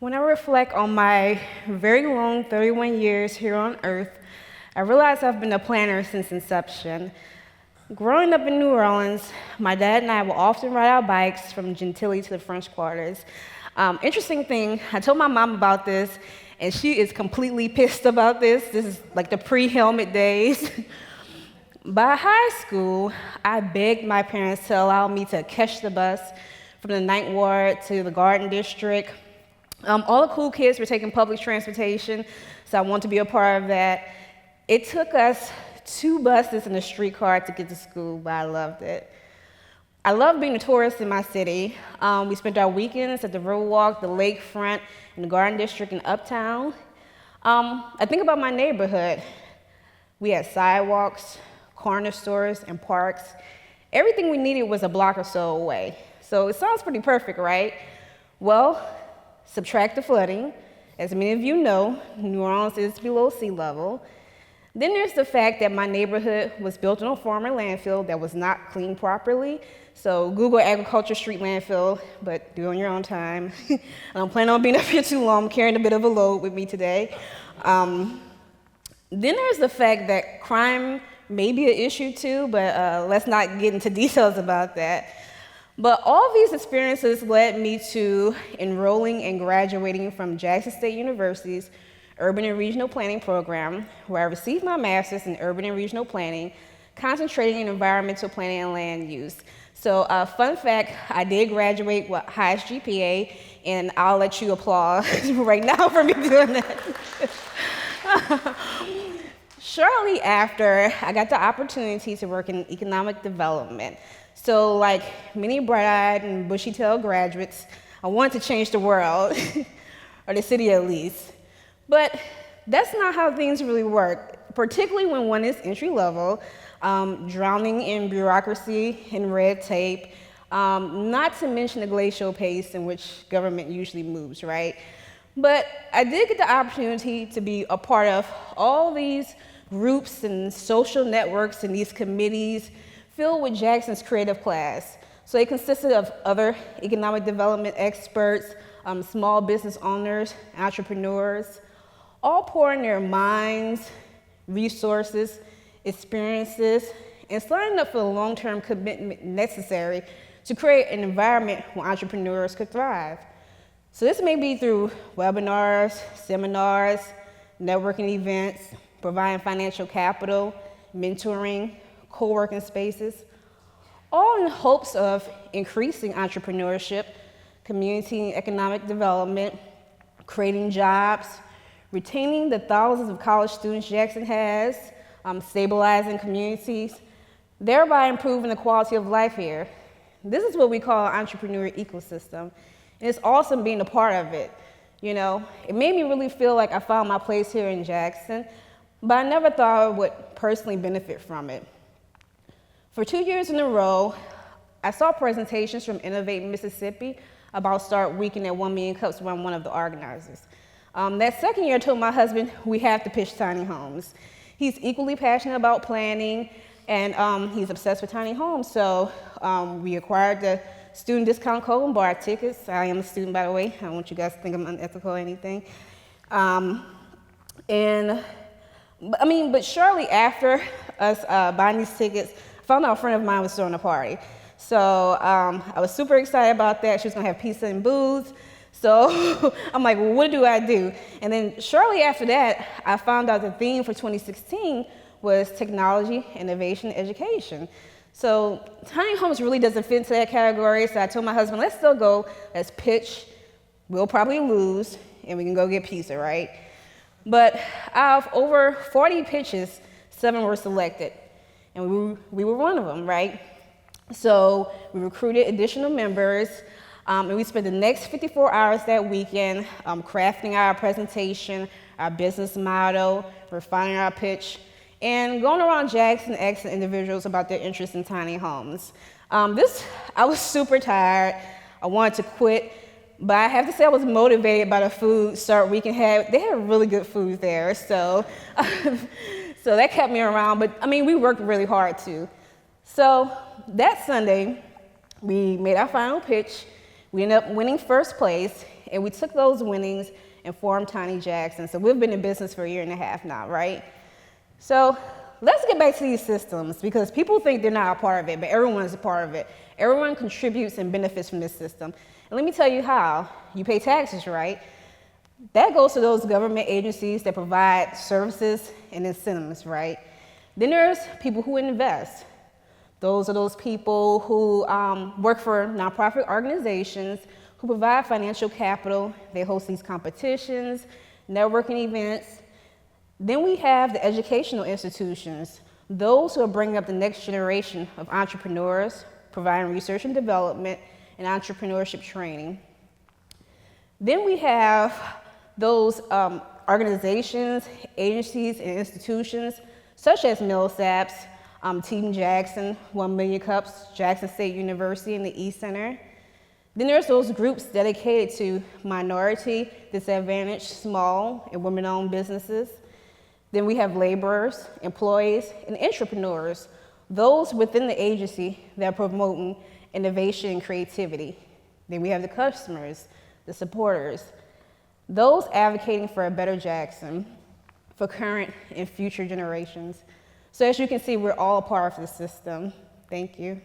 When I reflect on my very long 31 years here on Earth, I realize I've been a planner since inception. Growing up in New Orleans, my dad and I would often ride our bikes from Gentilly to the French Quarters. Interesting thing, I told my mom about this, and she is completely pissed about this. This is like the pre-helmet days. By high school, I begged my parents to allow me to catch the bus from the Ninth Ward to the Garden District. All the cool kids were taking public transportation, so I wanted to be a part of that. It took us 2 buses and a streetcar to get to school, but I loved it. I love being a tourist in my city. We spent our weekends at the Riverwalk, the lakefront, and the Garden District in Uptown. I think about my neighborhood. We had sidewalks, corner stores, and parks. Everything we needed was a block or so away. So it sounds pretty perfect, right? Well, subtract the flooding. As many of you know, New Orleans is below sea level. Then there's the fact that my neighborhood was built on a former landfill that was not cleaned properly. So Google Agriculture Street landfill, but do it on your own time. I don't plan on being up here too long. I'm carrying a bit of a load with me today. Then there's the fact that crime may be an issue too, but let's not get into details about that. But all these experiences led me to enrolling and graduating from Jackson State University's Urban and Regional Planning program, where I received my master's in Urban and Regional Planning, concentrating in environmental planning and land use. So fun fact, I did graduate with highest GPA, and I'll let you applaud right now for me doing that. Shortly after, I got the opportunity to work in economic development. So like many bright-eyed and bushy-tailed graduates, I wanted to change the world, or the city at least. But that's not how things really work, particularly when one is entry-level, drowning in bureaucracy and red tape, not to mention the glacial pace in which government usually moves, right? But I did get the opportunity to be a part of all these groups and social networks and these committees filled with Jackson's creative class. So it consisted of other economic development experts, small business owners, entrepreneurs, all pouring their minds, resources, experiences, and signing up for the long-term commitment necessary to create an environment where entrepreneurs could thrive. So this may be through webinars, seminars, networking events, providing financial capital, mentoring, co-working spaces, all in hopes of increasing entrepreneurship, community and economic development, creating jobs, retaining the thousands of college students Jackson has, stabilizing communities, thereby improving the quality of life here. This is what we call an entrepreneurial ecosystem, and it's awesome being a part of it. You know, it made me really feel like I found my place here in Jackson, but I never thought I would personally benefit from it. For 2 years in a row, I saw presentations from Innovate Mississippi about Start Weekend at 1 Million Cups when I'm one of the organizers. That second year, I told my husband we have to pitch tiny homes. He's equally passionate about planning, and he's obsessed with tiny homes. So we acquired the student discount code and bought our tickets. I am a student, by the way. I don't want you guys to think I'm unethical or anything. But shortly after us buying these tickets, I found out a friend of mine was throwing a party. So I was super excited about that. She was gonna have pizza and booze. So I'm like, well, what do I do? And then shortly after that, I found out the theme for 2016 was technology, innovation, education. So tiny homes really doesn't fit into that category. So I told my husband, let's still go, let's pitch. We'll probably lose, and we can go get pizza, right? But out of over 40 pitches, 7 were selected, and we were one of them, right? So we recruited additional members, and we spent the next 54 hours that weekend crafting our presentation, our business model, refining our pitch, and going around Jackson asking individuals about their interest in tiny homes. I was super tired. I wanted to quit. But I have to say I was motivated by the food Start Weekend had. They had really good food there, so that kept me around. But I mean, we worked really hard too. So that Sunday, we made our final pitch. We ended up winning first place, And we took those winnings and formed Tiny Jackson. So we've been in business for a year and a half now, right? So let's get back to these systems, because people think they're not a part of it, but everyone is a part of it. Everyone contributes and benefits from this system. And let me tell you how. You pay taxes, right? That goes to those government agencies that provide services and incentives, right? Then there's people who invest. Those are those people who work for nonprofit organizations who provide financial capital. They host these competitions, networking events. Then we have the educational institutions, those who are bringing up the next generation of entrepreneurs, providing research and development and entrepreneurship training. Then we have those organizations, agencies, and institutions, such as Millsaps, Teton Jackson, 1 Million Cups, Jackson State University, and the E-Center. Then there's those groups dedicated to minority, disadvantaged, small, and women-owned businesses. Then we have laborers, employees, and entrepreneurs, those within the agency that are promoting innovation and creativity. Then we have the customers, the supporters, those advocating for a better Jackson for current and future generations. So as you can see, we're all part of the system. Thank you.